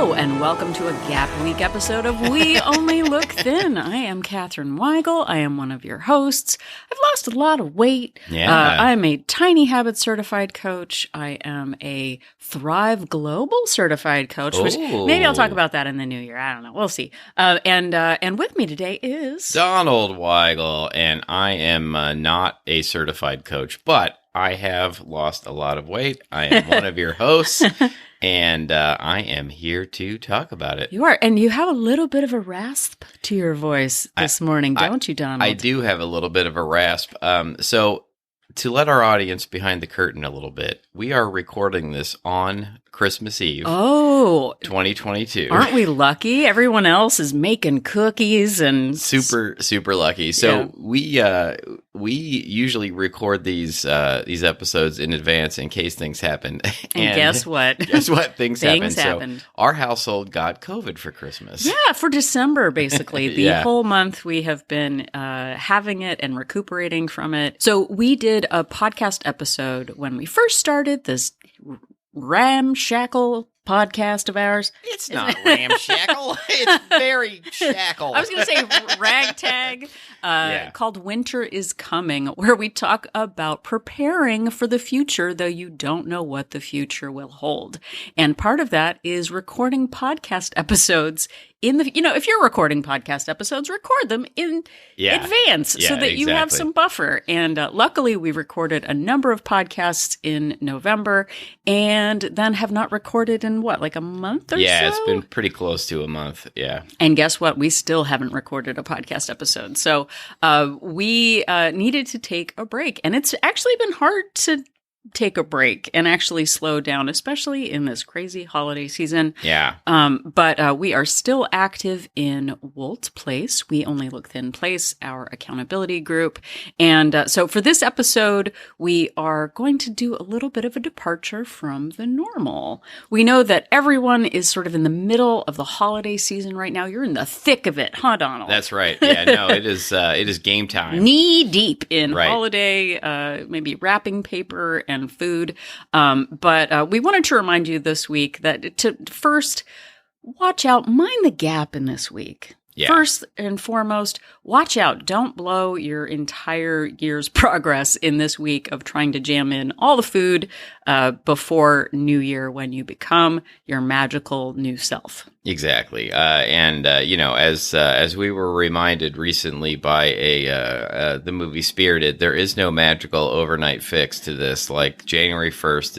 Hello, and welcome to a Gap Week episode of We Only Look Thin. I am Katherine Weigel. I am one of your hosts. I've lost a lot of weight. I'm a Tiny Habits certified coach. I am a Thrive Global certified coach, which maybe I'll talk about that in the new year. I don't know. We'll see. And with me today is Donald Weigel, and I am not a certified coach, but I have lost a lot of weight. I am one of your hosts. And I am here to talk about it. You are, and you have a little bit of a rasp to your voice this morning, don't you, Donald? I do have a little bit of a rasp. So to let our audience behind the curtain a little bit, we are recording this on Christmas Eve. Oh, 2022. Aren't we lucky? Everyone else is making cookies and super lucky. So we usually record these episodes in advance in case things happen. And guess what? Guess what? Things happened. Happened. So our household got COVID for Christmas. Yeah, for December, basically. The whole month we have been having it and recuperating from it. So we did a podcast episode when we first started this ramshackle podcast of ours. It's not ramshackle. It's very shackle. I was going to say ragtag, called Winter is Coming, where we talk about preparing for the future, though you don't know what the future will hold. And part of that is recording podcast episodes if you're recording podcast episodes, record them in advance so that you have some buffer. And luckily, we recorded a number of podcasts in November and then have not recorded in a month or so? Yeah, it's been pretty close to a month. Yeah. And guess what? We still haven't recorded a podcast episode. So we needed to take a break. And it's actually been hard to take a break and actually slow down, especially in this crazy holiday season. Yeah. But we are still active in Wolt Place. We Only Look Thin Place, our accountability group. And so for this episode, we are going to do a little bit of a departure from the normal. We know that everyone is sort of in the middle of the holiday season right now. You're in the thick of it, huh, Donald? That's right. Yeah, no, it is game time. Knee deep in holiday, maybe wrapping paper and food. But we wanted to remind you this week that to first watch out, mind the gap in this week. Yeah. First and foremost, watch out. Don't blow your entire year's progress in this week of trying to jam in all the food before New Year when you become your magical new self. Exactly. As we were reminded recently by the movie Spirited, there is no magical overnight fix to this. Like January 1st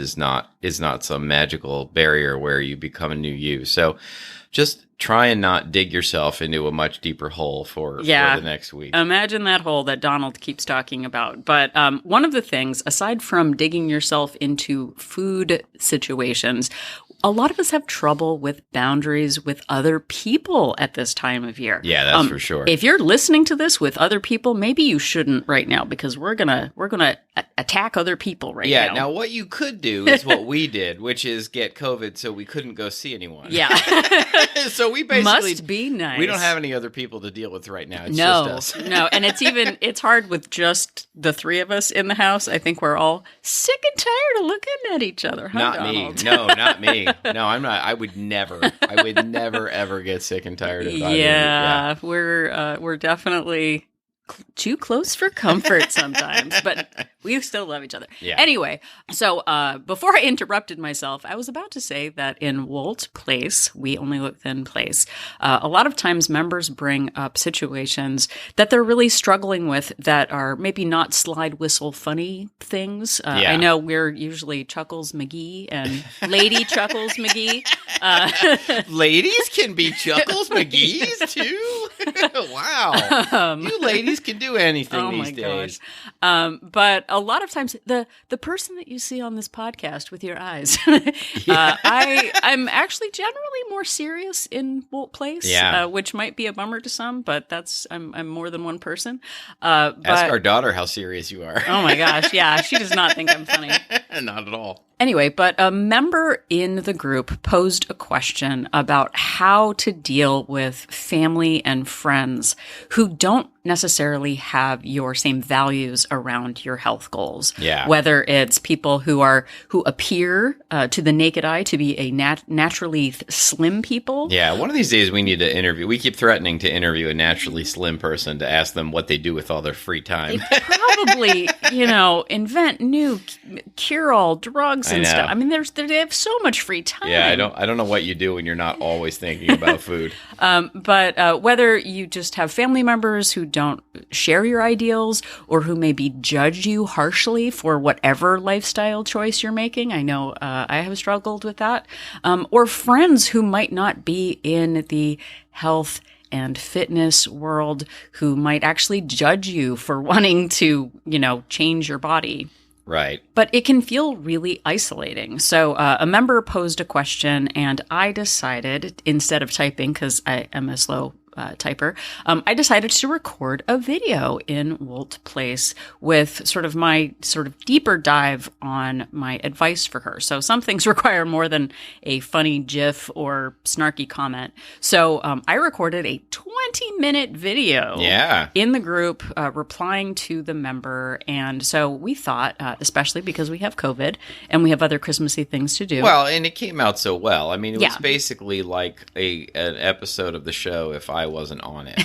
is not some magical barrier where you become a new you. So just try and not dig yourself into a much deeper hole for the next week. Imagine that hole that Donald keeps talking about. But one of the things, aside from digging yourself into food situations, a lot of us have trouble with boundaries with other people at this time of year. Yeah, that's for sure. If you're listening to this with other people, maybe you shouldn't right now because we're gonna attack other people right now. Yeah. Now, what you could do is what we did, which is get COVID so we couldn't go see anyone. Yeah. So we basically must be nice. We don't have any other people to deal with right now. It's just us. No, and it's hard with just the three of us in the house. I think we're all sick and tired of looking at each other. Huh, not Donald? Me. No, not me. No, I'm not. I would never ever get sick and tired of that. Yeah, we're definitely too close for comfort sometimes, but we still love each other. Yeah. Anyway, so before I interrupted myself, I was about to say that in Wolt Place, We Only Look Thin Place, a lot of times members bring up situations that they're really struggling with that are maybe not slide whistle funny things. I know we're usually Chuckles McGee and Lady Chuckles McGee. Ladies can be Chuckles McGees too? Wow. You ladies can do anything these days. But a lot of times, the person that you see on this podcast with your eyes, I'm actually generally more serious in Wolt Place, which might be a bummer to some, but I'm more than one person. Ask our daughter how serious you are. Oh my gosh, yeah, she does not think I'm funny. Not at all. Anyway, but a member in the group posed a question about how to deal with family and friends who don't necessarily have your same values around your health goals. Yeah. Whether it's people who appear to the naked eye to be a naturally slim people. Yeah. One of these days we need to interview. We keep threatening to interview a naturally slim person to ask them what they do with all their free time. They probably, invent new cure-all drugs and stuff. I mean, they have so much free time. Yeah, I don't know what you do when you're not always thinking about food. But whether you just have family members who don't share your ideals or who maybe judge you harshly for whatever lifestyle choice you're making, I know I have struggled with that, or friends who might not be in the health and fitness world who might actually judge you for wanting to, change your body. Right. But it can feel really isolating. So a member posed a question, and I decided, instead of typing, because I am a slow typer, I decided to record a video in Wolt Place with my deeper dive on my advice for her. So some things require more than a funny GIF or snarky comment. So I recorded a 20-minute video in the group replying to the member. And so we thought, especially because we have COVID and we have other Christmassy things to do. Well, and it came out so well. I mean, it was basically like an episode of the show if I wasn't on it.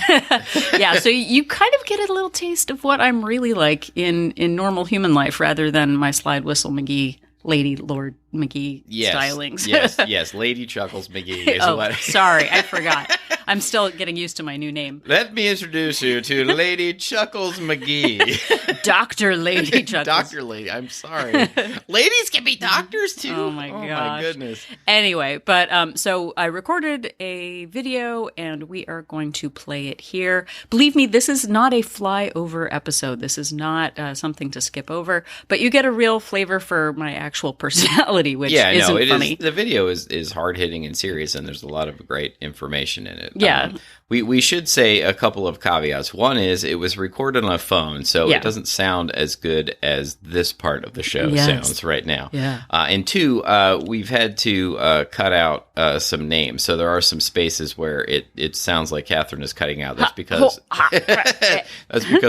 Yeah, so you kind of get a little taste of what I'm really like in normal human life rather than my Slide Whistle McGee, Lady Lord McGee stylings. yes, Lady Chuckles McGee is what. Sorry, I forgot. I'm still getting used to my new name. Let me introduce you to Lady Chuckles McGee. Dr. Lady Chuckles. Dr. Lady, I'm sorry. Ladies can be doctors too? Oh my gosh. Oh my goodness. Anyway, but so I recorded a video and we are going to play it here. Believe me, this is not a flyover episode. This is not something to skip over, but you get a real flavor for my actual personality, which isn't funny. The video is hard-hitting and serious, and there's a lot of great information in it. Yeah. We should say a couple of caveats. One is it was recorded on a phone, so it doesn't sound as good as this part of the show sounds right now. Yeah. And two, we've had to cut out some names. So there are some spaces where it sounds like Catherine is cutting out. That's because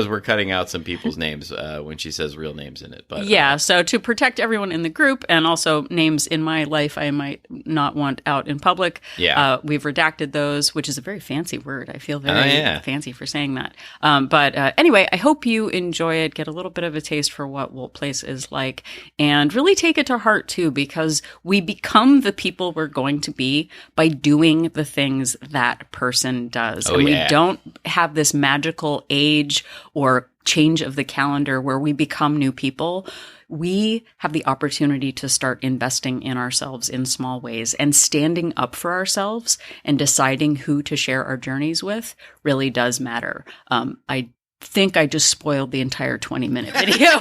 we're cutting out some people's names when she says real names in it. But so to protect everyone in the group and also names in my life I might not want out in public, we've redacted those, which is a very fancy word. I feel very fancy for saying that. But anyway, I hope you enjoy it, get a little bit of a taste for what Wolt Place is like, and really take it to heart too, because we become the people we're going to be by doing the things that person does. We don't have this magical age or change of the calendar where we become new people. We have the opportunity to start investing in ourselves in small ways, and standing up for ourselves and deciding who to share our journeys with really does matter. I think I just spoiled the entire 20-minute video,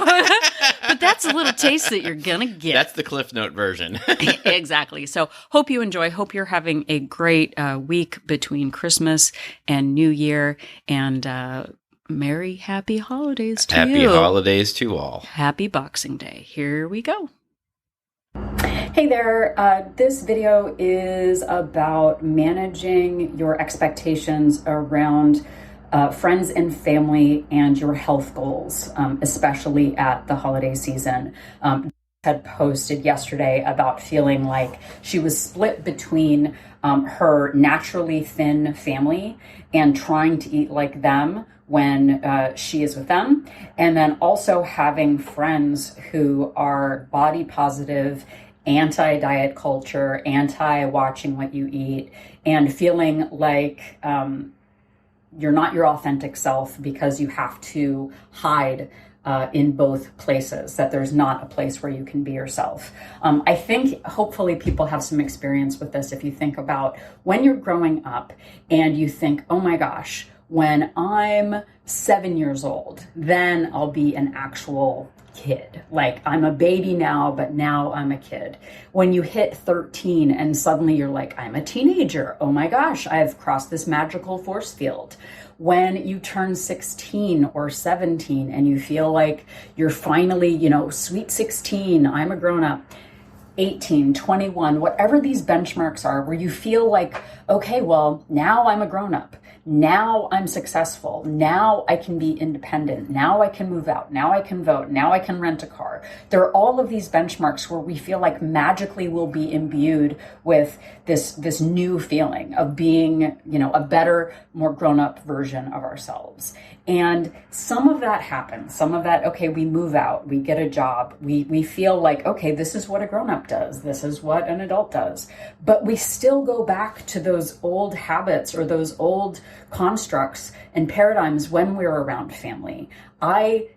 but that's a little taste that you're going to get. That's the Cliff Note version. Exactly. So hope you enjoy. Hope you're having a great week between Christmas and New Year, and Merry Happy Holidays to you. Happy holidays to all. Happy Boxing Day. Here we go. Hey there. This video is about managing your expectations around friends and family and your health goals, especially at the holiday season. Had posted yesterday about feeling like she was split between her naturally thin family and trying to eat like them when she is with them, and then also having friends who are body positive, anti-diet culture, anti-watching what you eat, and feeling like you're not your authentic self because you have to hide in both places, that there's not a place where you can be yourself. I think hopefully people have some experience with this. If you think about when you're growing up and you think, oh my gosh, when I'm 7 years old, then I'll be an actual kid. Like, I'm a baby now, but now I'm a kid. When you hit 13 and suddenly you're like, I'm a teenager. Oh my gosh, I've crossed this magical force field. When you turn 16 or 17 and you feel like you're finally, sweet 16, I'm a grown up. 18, 21, whatever these benchmarks are, where you feel like, okay, well, now I'm a grown up. Now I'm successful. Now I can be independent. Now I can move out. Now I can vote. Now I can rent a car. There are all of these benchmarks where we feel like magically we'll be imbued with this new feeling of being, a better, more grown-up version of ourselves. And some of that happens. Some of that, okay, we move out, we get a job, we feel like, okay, this is what a grown-up does. This is what an adult does. But we still go back to those old habits or those old constructs and paradigms when we're around family. I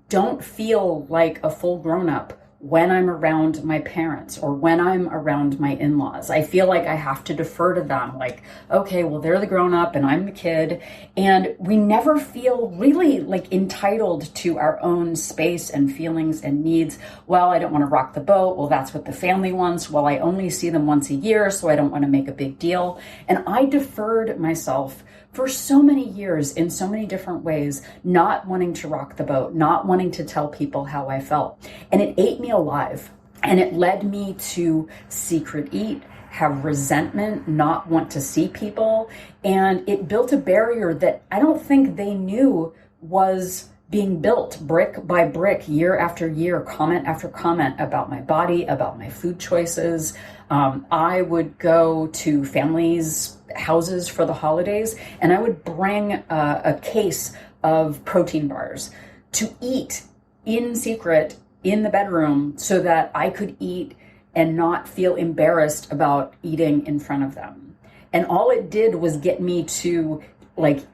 don't feel like a full grown-up when I'm around my parents or when I'm around my in-laws. I feel like I have to defer to them, like, okay, well, they're the grown-up and I'm the kid. And we never feel really like entitled to our own space and feelings and needs. Well, I don't want to rock the boat. Well, that's what the family wants. Well, I only see them once a year, so I don't want to make a big deal. And I deferred myself for so many years in so many different ways, not wanting to rock the boat, not wanting to tell people how I felt. And it ate me alive. And it led me to secret eat, have resentment, not want to see people. And it built a barrier that I don't think they knew was being built brick by brick, year after year, comment after comment about my body, about my food choices. I would go to families' houses for the holidays, and I would bring a case of protein bars to eat in secret in the bedroom so that I could eat and not feel embarrassed about eating in front of them. And all it did was get me to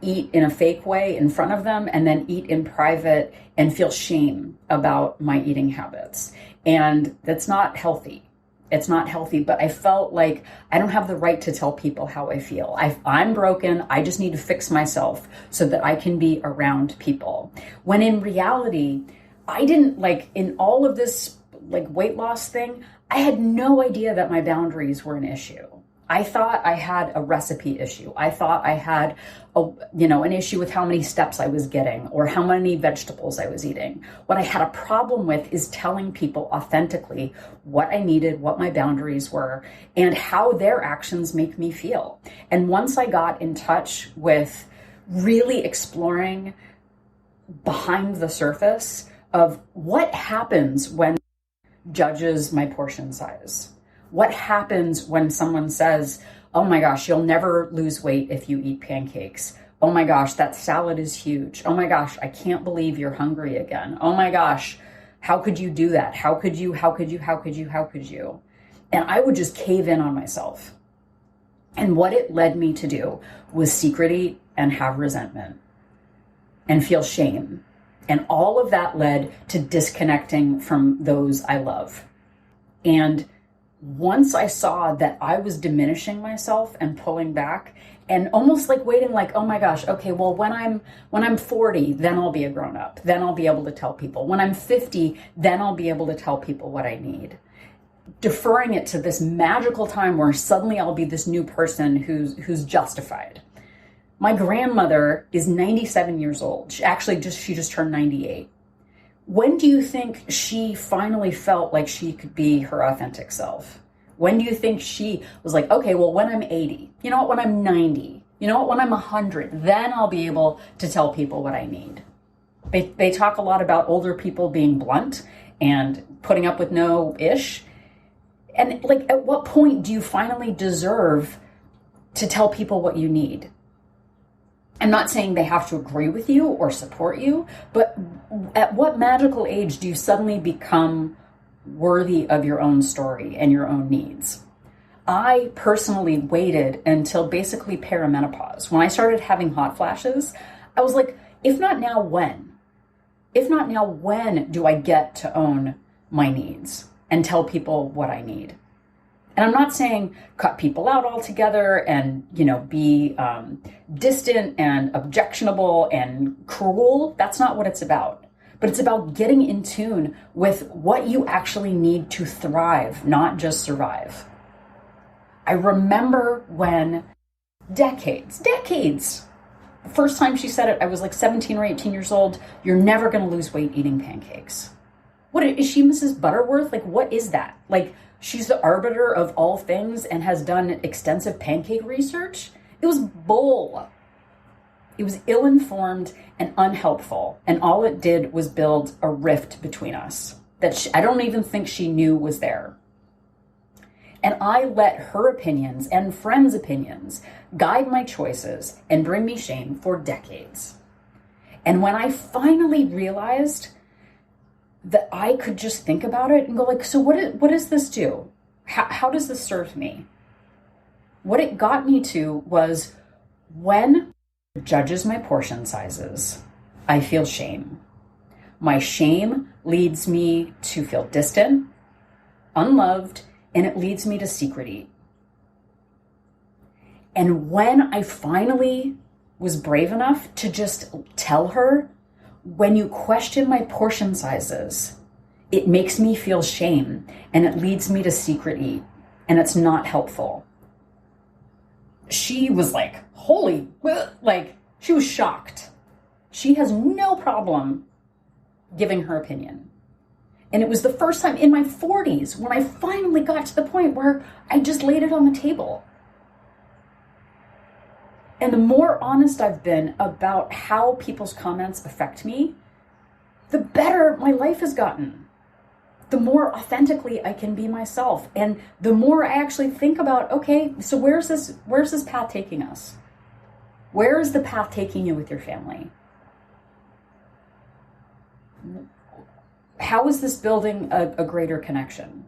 eat in a fake way in front of them and then eat in private and feel shame about my eating habits. And that's not healthy. It's not healthy, but I felt like I don't have the right to tell people how I feel. I'm broken. I just need to fix myself so that I can be around people. When in reality, I didn't in all of this weight loss thing, I had no idea that my boundaries were an issue. I thought I had a recipe issue. I thought I had an issue with how many steps I was getting or how many vegetables I was eating. What I had a problem with is telling people authentically what I needed, what my boundaries were, and how their actions make me feel. And once I got in touch with really exploring behind the surface of what happens when judges my portion size. What happens when someone says, oh my gosh, you'll never lose weight if you eat pancakes. Oh my gosh, that salad is huge. Oh my gosh, I can't believe you're hungry again. Oh my gosh, how could you do that? How could you? And I would just cave in on myself. And what it led me to do was secret eat and have resentment and feel shame. And all of that led to disconnecting from those I love. And once I saw that I was diminishing myself and pulling back and almost waiting, oh my gosh, okay, well, when I'm 40, then I'll be a grown up. Then I'll be able to tell people. When I'm 50, then I'll be able to tell people what I need. Deferring it to this magical time where suddenly I'll be this new person who's justified. My grandmother is 97 years old. She just turned 98. When do you think she finally felt like she could be her authentic self? When do you think she was like, okay, well, when I'm 80, when I'm 90, when I'm 100, then I'll be able to tell people what I need. They talk a lot about older people being blunt and putting up with no ish. And at what point do you finally deserve to tell people what you need? I'm not saying they have to agree with you or support you, but at what magical age do you suddenly become worthy of your own story and your own needs? I personally waited until basically perimenopause. When I started having hot flashes, I was like, if not now, when? If not now, when do I get to own my needs and tell people what I need? And I'm not saying cut people out altogether and, be distant and objectionable and cruel. That's not what it's about. But it's about getting in tune with what you actually need to thrive, not just survive. I remember when decades, the first time she said it, I was 17 or 18 years old. You're never going to lose weight eating pancakes. What is she, Mrs. Butterworth? What is that? She's the arbiter of all things and has done extensive pancake research. It was bull. It was ill-informed and unhelpful, and all it did was build a rift between us that I don't even think she knew was there. And I let her opinions and friends' opinions guide my choices and bring me shame for decades. And when I finally realized that I could just think about it and go like, so what does this do? How does this serve me? What it got me to was, when judges my portion sizes, I feel shame. My shame leads me to feel distant, unloved, and it leads me to secret eat. And when I finally was brave enough to just tell her, when you question my portion sizes, it makes me feel shame and it leads me to secret eat, and it's not helpful. She was like, holy, like, she was shocked. She has no problem giving her opinion. And it was the first time in my 40s when I finally got to the point where I just laid it on the table. And the more honest I've been about how people's comments affect me, the better my life has gotten. The more authentically I can be myself. And the more I actually think about, okay, so where's this path taking us? Where is the path taking you with your family? How is this building a greater connection?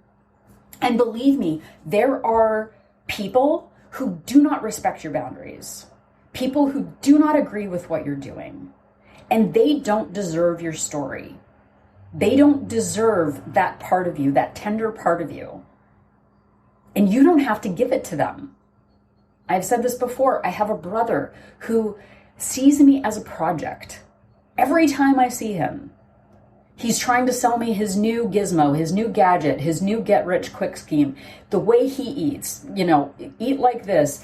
And believe me, there are people who do not respect your boundaries, people who do not agree with what you're doing, and they don't deserve your story. They don't deserve that part of you, that tender part of you. And you don't have to give it to them. I've said this before. I have a brother who sees me as a project. Every time I see him, he's trying to sell me his new gizmo, his new gadget, his new get-rich-quick scheme, the way he eats, eat like this,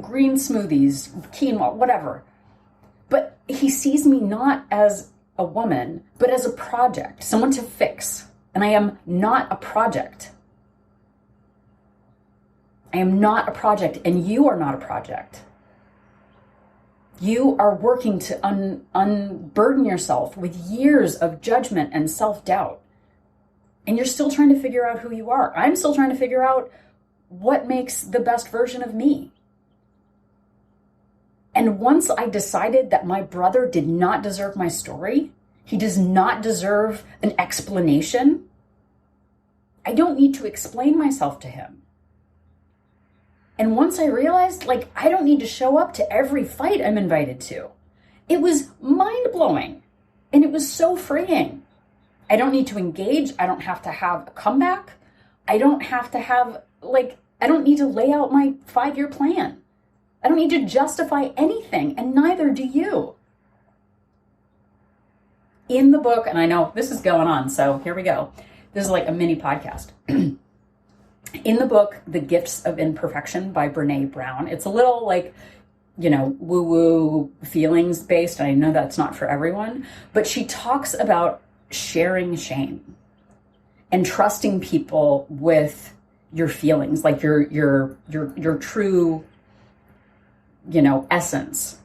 green smoothies, quinoa, whatever. But he sees me not as a woman, but as a project, someone to fix. And I am not a project. I am not a project, and you are not a project. You are working to unburden yourself with years of judgment and self-doubt. And you're still trying to figure out who you are. I'm still trying to figure out what makes the best version of me. And once I decided that my brother did not deserve my story, he does not deserve an explanation, I don't need to explain myself to him. And once I realized, I don't need to show up to every fight I'm invited to. It was mind-blowing. And it was so freeing. I don't need to engage. I don't have to have a comeback. I don't have to have, I don't need to lay out my 5-year plan. I don't need to justify anything, and neither do you. In the book, and I know this is going on, so here we go. This is like a mini podcast. In the book, The Gifts of Imperfection by Brené Brown, it's a little woo-woo feelings based. I know that's not for everyone, but she talks about sharing shame and trusting people with your feelings, like your true, essence.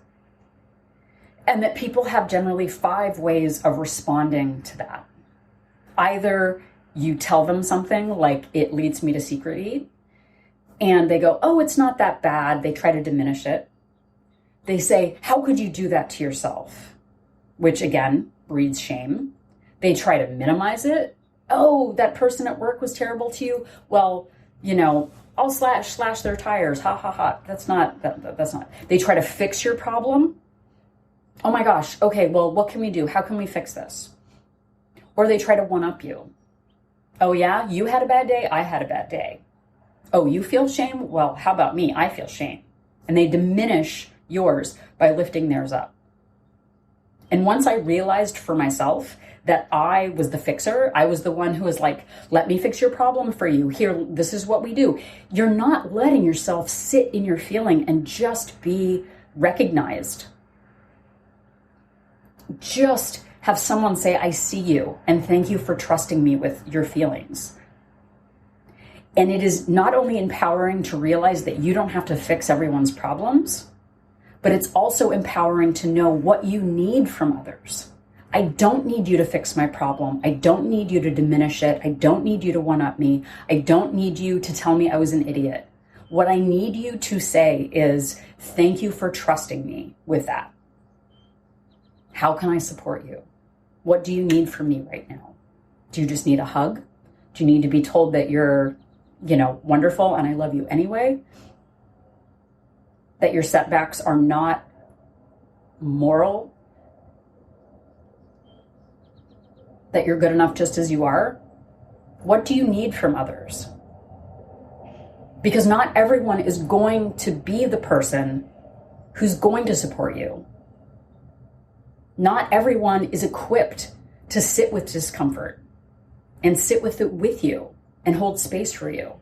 And that people have generally 5 ways of responding to that. Either you tell them something like, it leads me to secret eat, and they go, oh, it's not that bad. They try to diminish it. They say, how could you do that to yourself? Which again, breeds shame. They try to minimize it. Oh, that person at work was terrible to you. Well, I'll slash their tires. Ha ha ha. That's not. They try to fix your problem. Oh my gosh. Okay, well, what can we do? How can we fix this? Or they try to one-up you. Oh yeah, you had a bad day, I had a bad day. Oh, you feel shame? Well, how about me? I feel shame. And they diminish yours by lifting theirs up. And once I realized for myself that I was the fixer, I was the one who was like, let me fix your problem for you. Here, this is what we do. You're not letting yourself sit in your feeling and just be recognized. Just have someone say, I see you, and thank you for trusting me with your feelings. And it is not only empowering to realize that you don't have to fix everyone's problems, but it's also empowering to know what you need from others. I don't need you to fix my problem. I don't need you to diminish it. I don't need you to one-up me. I don't need you to tell me I was an idiot. What I need you to say is, thank you for trusting me with that. How can I support you? What do you need from me right now? Do you just need a hug? Do you need to be told that you're, wonderful and I love you anyway? That your setbacks are not moral? That you're good enough just as you are? What do you need from others? Because not everyone is going to be the person who's going to support you. Not everyone is equipped to sit with discomfort and sit with it with you and hold space for you.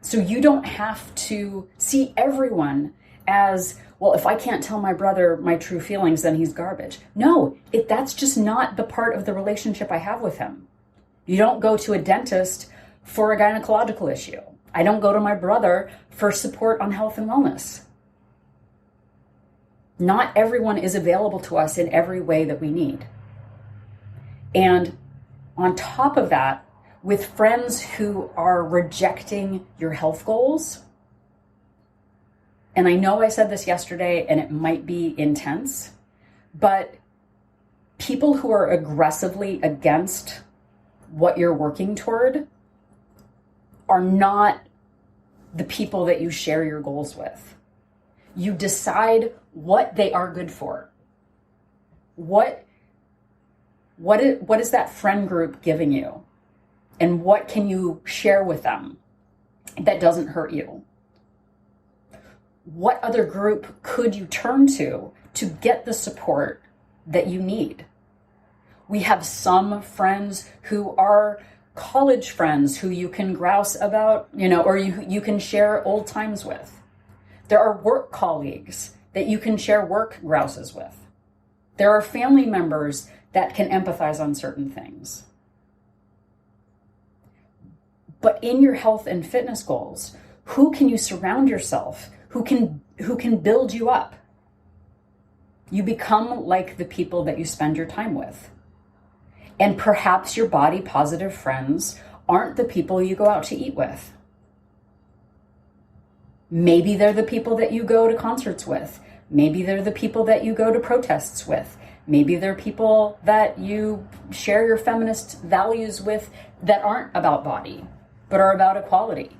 So you don't have to see everyone as, well, if I can't tell my brother my true feelings, then he's garbage. No, that's just not the part of the relationship I have with him. You don't go to a dentist for a gynecological issue. I don't go to my brother for support on health and wellness. Not everyone is available to us in every way that we need. And on top of that, with friends who are rejecting your health goals, and I know I said this yesterday and it might be intense, but people who are aggressively against what you're working toward are not the people that you share your goals with. You decide what they are good for. What is that friend group giving you? And what can you share with them that doesn't hurt you? What other group could you turn to get the support that you need? We have some friends who are college friends who you can grouse about, or you can share old times with. There are work colleagues that you can share work grouses with. There are family members that can empathize on certain things. But in your health and fitness goals, who can you surround yourself? Who can build you up? You become like the people that you spend your time with. And perhaps your body positive friends aren't the people you go out to eat with. Maybe they're the people that you go to concerts with. Maybe they're the people that you go to protests with. Maybe they're people that you share your feminist values with that aren't about body, but are about equality.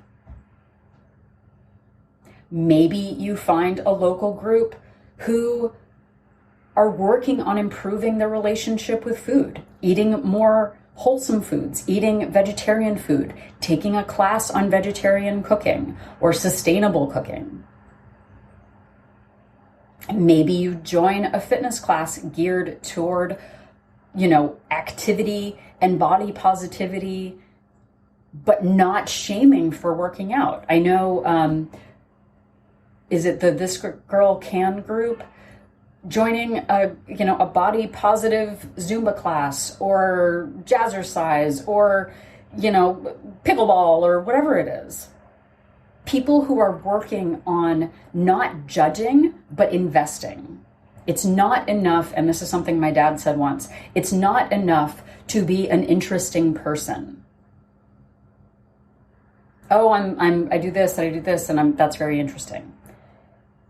Maybe you find a local group who are working on improving their relationship with food, eating more wholesome foods, eating vegetarian food, taking a class on vegetarian cooking or sustainable cooking. Maybe you join a fitness class geared toward, activity and body positivity, but not shaming for working out. I know, is it the This Girl Can group? Joining a body positive Zumba class or jazzercise or, pickleball or whatever it is. People who are working on not judging, but investing. It's not enough, and this is something my dad said once, it's not enough to be an interesting person. Oh, I do this, and I do this, and that's very interesting.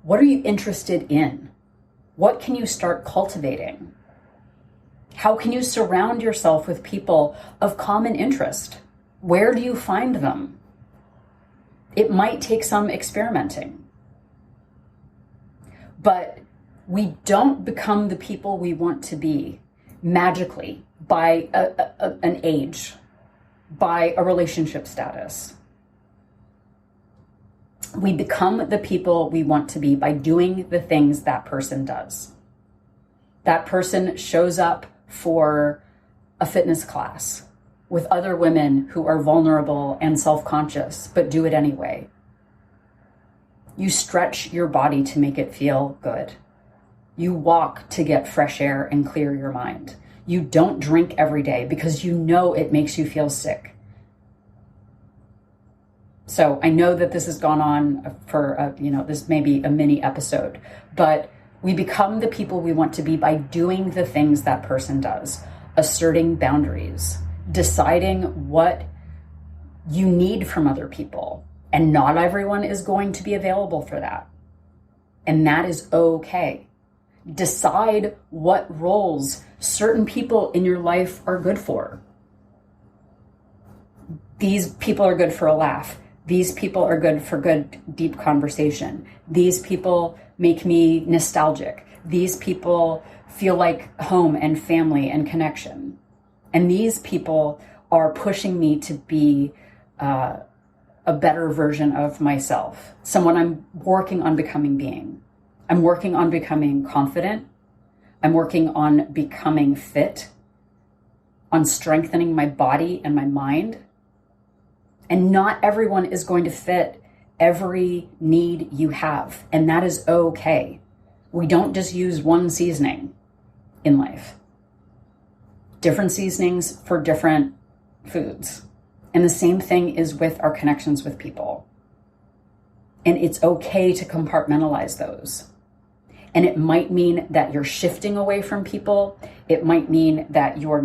What are you interested in? What can you start cultivating? How can you surround yourself with people of common interest? Where do you find them? It might take some experimenting. But we don't become the people we want to be magically by an age, by a relationship status. We become the people we want to be by doing the things that person does. That person shows up for a fitness class with other women who are vulnerable and self-conscious, but do it anyway. You stretch your body to make it feel good. You walk to get fresh air and clear your mind. You don't drink every day because you know it makes you feel sick. So I know that this has gone on for, this may be a mini episode, but we become the people we want to be by doing the things that person does, asserting boundaries, deciding what you need from other people. And not everyone is going to be available for that. And that is okay. Decide what roles certain people in your life are good for. These people are good for a laugh. These people are good for good, deep conversation. These people make me nostalgic. These people feel like home and family and connection. And these people are pushing me to be a better version of myself, someone I'm working on becoming. I'm working on becoming confident. I'm working on becoming fit, on strengthening my body and my mind. And not everyone is going to fit every need you have. And that is okay. We don't just use one seasoning in life. Different seasonings for different foods. And the same thing is with our connections with people. And it's okay to compartmentalize those. And it might mean that you're shifting away from people. It might mean that your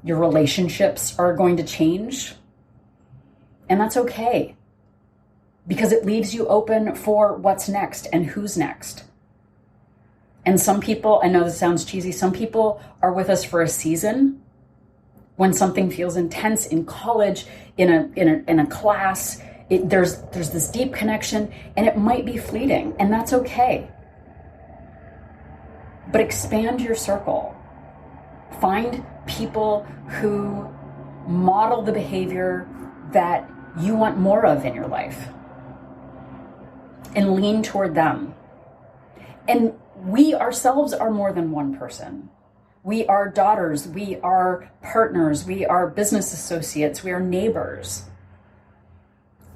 relationships are going to change. And that's okay. Because it leaves you open for what's next and who's next. And some people, I know this sounds cheesy, some people are with us for a season. When something feels intense in college, in a class, there's this deep connection, and it might be fleeting, and that's okay. But expand your circle. Find people who model the behavior that you want more of in your life, and lean toward them. And we ourselves are more than one person. We are daughters, we are partners, we are business associates, we are neighbors.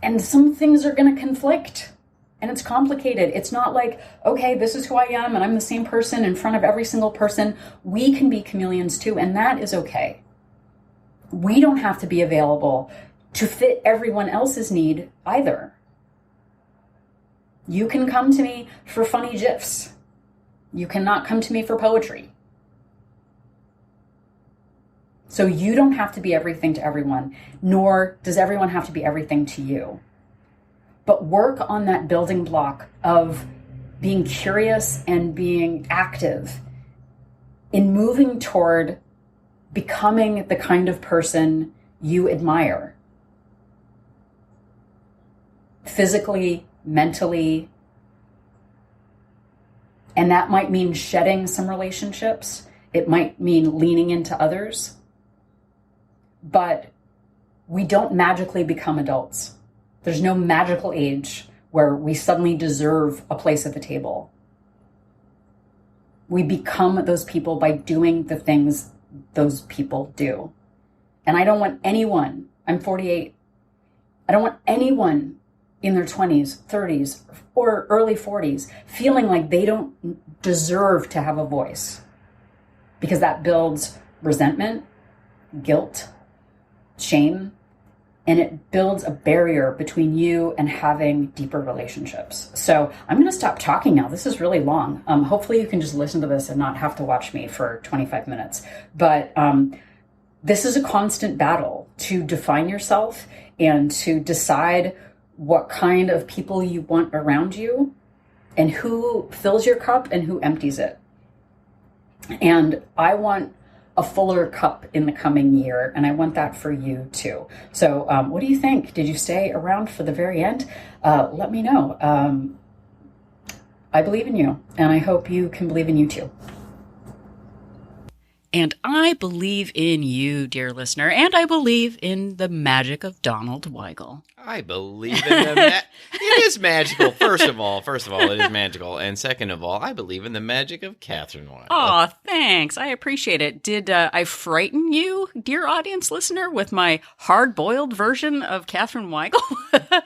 And some things are going to conflict, and it's complicated. It's not like, okay, this is who I am and I'm the same person in front of every single person. We can be chameleons too, and that is okay. We don't have to be available to fit everyone else's need either. You can come to me for funny GIFs. You cannot come to me for poetry. So you don't have to be everything to everyone, nor does everyone have to be everything to you. But work on that building block of being curious and being active in moving toward becoming the kind of person you admire. Physically, mentally. And that might mean shedding some relationships. It might mean leaning into others. But we don't magically become adults. There's no magical age where we suddenly deserve a place at the table. We become those people by doing the things those people do. And I don't want anyone, I'm 48, I don't want anyone in their 20s, 30s, or early 40s feeling like they don't deserve to have a voice. Because that builds resentment, guilt, shame, and it builds a barrier between you and having deeper relationships. So I'm going to stop talking now. This is really long. Hopefully you can just listen to this and not have to watch me for 25 minutes. But this is a constant battle to define yourself and to decide what kind of people you want around you and who fills your cup and who empties it. And I want a fuller cup in the coming year, and I want that for you too. So what do you think? Did you stay around for the very end? Let me know. I believe in you, and I hope you can believe in you too. And I believe in you, dear listener, and I believe in the magic of Donald Weigel. I believe in the it is magical. First of all, it is magical. And second of all, I believe in the magic of Catherine Weigel. Oh, thanks. I appreciate it. Did I frighten you, dear audience listener, with my hard-boiled version of Catherine Weigel?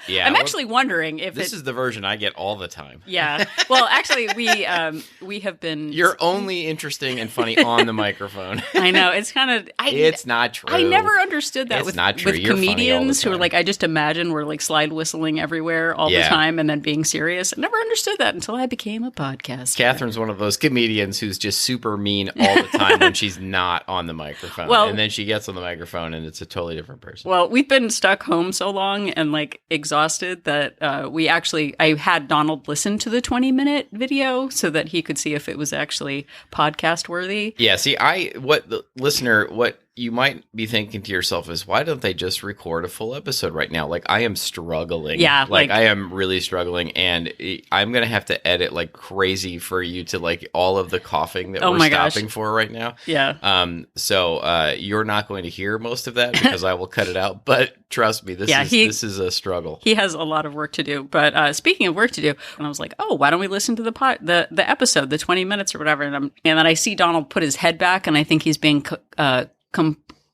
Yeah. I'm actually wondering if this is the version I get all the time. Yeah. Well, actually, we have been... You're only interesting and funny on the microphone. microphone. I know. It's kind of... It's not true. I never understood that with comedians who are like, I just imagine we're like slide whistling everywhere all the time and then being serious. I never understood that until I became a podcaster. Catherine's one of those comedians who's just super mean all the time when she's not on the microphone. Well, and then she gets on the microphone and it's a totally different person. Well, we've been stuck home so long and like exhausted that I had Donald listen to the 20-minute video so that he could see if it was actually podcast worthy. Yeah, see, what you might be thinking to yourself is, why don't they just record a full episode right now? Like, I am struggling. Yeah. Like I am really struggling, and I'm going to have to edit like crazy for you to like all of the coughing that we're stopping for right now. Yeah. So you're not going to hear most of that because I will cut it out. But trust me, this is a struggle. He has a lot of work to do. But speaking of work to do, and I was like, oh, why don't we listen to the episode, the 20 minutes or whatever? And then I see Donald put his head back, and I think he's being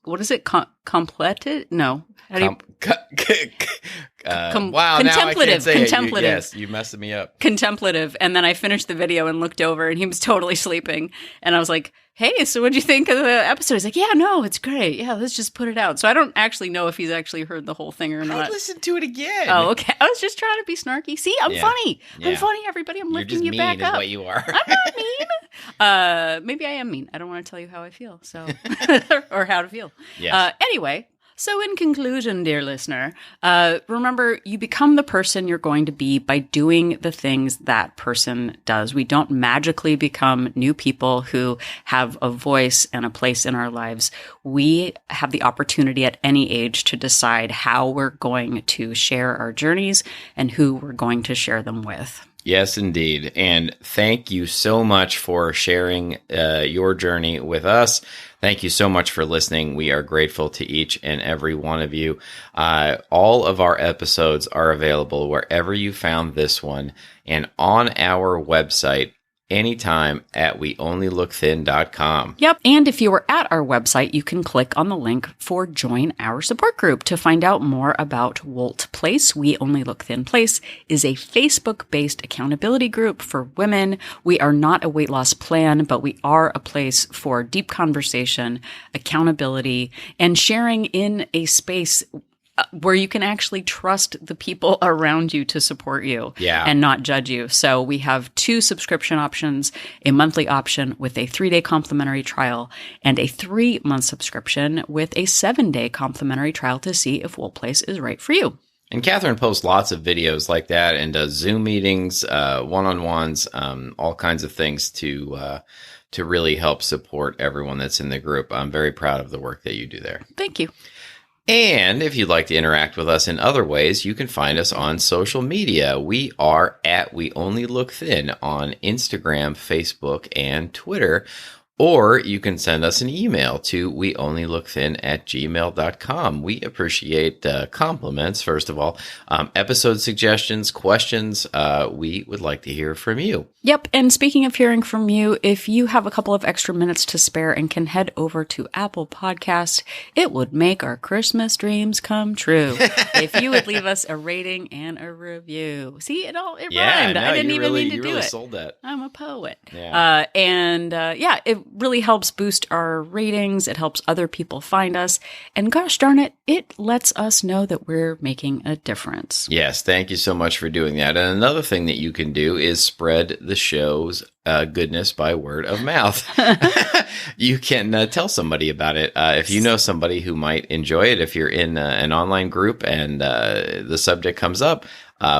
what is it? Completed? No. Wow, contemplative. Now I can't say contemplative. Yes, you messed me up. Contemplative. And then I finished the video and looked over, and he was totally sleeping. And I was like, hey, so what'd you think of the episode? He's like, yeah, no, it's great. Yeah, let's just put it out. So I don't actually know if he's actually heard the whole thing or not. I'd listen to it again. Oh, okay. I was just trying to be snarky. See, I'm funny. Yeah. I'm funny, everybody. I'm lifting you back up. You're just mean is what you are. I'm not mean. Maybe I am mean. I don't want to tell you how I feel, so or how to feel. Yes. Anyway. So in conclusion, dear listener, remember, you become the person you're going to be by doing the things that person does. We don't magically become new people who have a voice and a place in our lives. We have the opportunity at any age to decide how we're going to share our journeys and who we're going to share them with. Yes, indeed. And thank you so much for sharing your journey with us. Thank you so much for listening. We are grateful to each and every one of you. All of our episodes are available wherever you found this one and on our website anytime at weonlylookthin.com. Yep. And if you are at our website, you can click on the link for Join Our Support Group to find out more about Wolt Place. We Only Look Thin Place is a Facebook-based accountability group for women. We are not a weight loss plan, but we are a place for deep conversation, accountability, and sharing in a space where you can actually trust the people around you to support you and not judge you. So we have 2 subscription options, a monthly option with a 3-day complimentary trial and a 3-month subscription with a 7-day complimentary trial to see if Wolt Place is right for you. And Catherine posts lots of videos like that and does Zoom meetings, one-on-ones, all kinds of things to really help support everyone that's in the group. I'm very proud of the work that you do there. Thank you. And if you'd like to interact with us in other ways, you can find us on social media. We are at We Only Look Thin on Instagram, Facebook, and Twitter. Or you can send us an email to weonlylookthin@gmail.com. We appreciate compliments, first of all. Episode suggestions, questions, we would like to hear from you. Yep. And speaking of hearing from you, if you have a couple of extra minutes to spare and can head over to Apple Podcasts, it would make our Christmas dreams come true if you would leave us a rating and a review. See, it rhymed. No, I didn't even mean to do it. Sold that. I'm a poet. Yeah. It really helps boost our ratings. It helps other people find us. And gosh darn it, it lets us know that we're making a difference. Yes, thank you so much for doing that. And another thing that you can do is spread the show's goodness by word of mouth. You can tell somebody about it. If you know somebody who might enjoy it, if you're in an online group and the subject comes up,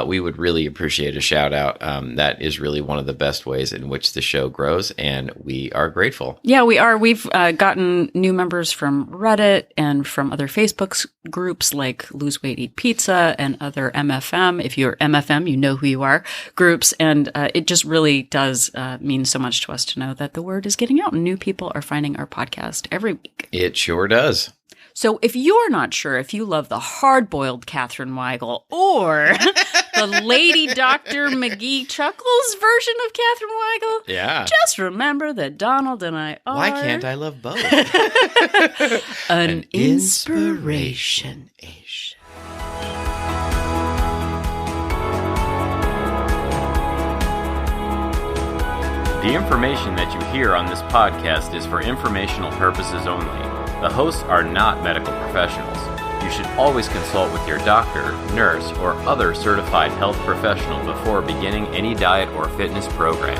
we would really appreciate a shout out. That is really one of the best ways in which the show grows, and we are grateful. Yeah, we are. We've gotten new members from Reddit and from other Facebook groups like Lose Weight, Eat Pizza and other MFM. If you're MFM, you know who you are, groups. And it just really does mean so much to us to know that the word is getting out and new people are finding our podcast every week. It sure does. So if you're not sure if you love the hard-boiled Katherine Weigel or the Lady Dr. McGee Chuckles version of Katherine Weigel, just remember that Donald and I are... Why can't I love both? An inspiration. The information that you hear on this podcast is for informational purposes only. The hosts are not medical professionals. You should always consult with your doctor, nurse, or other certified health professional before beginning any diet or fitness program.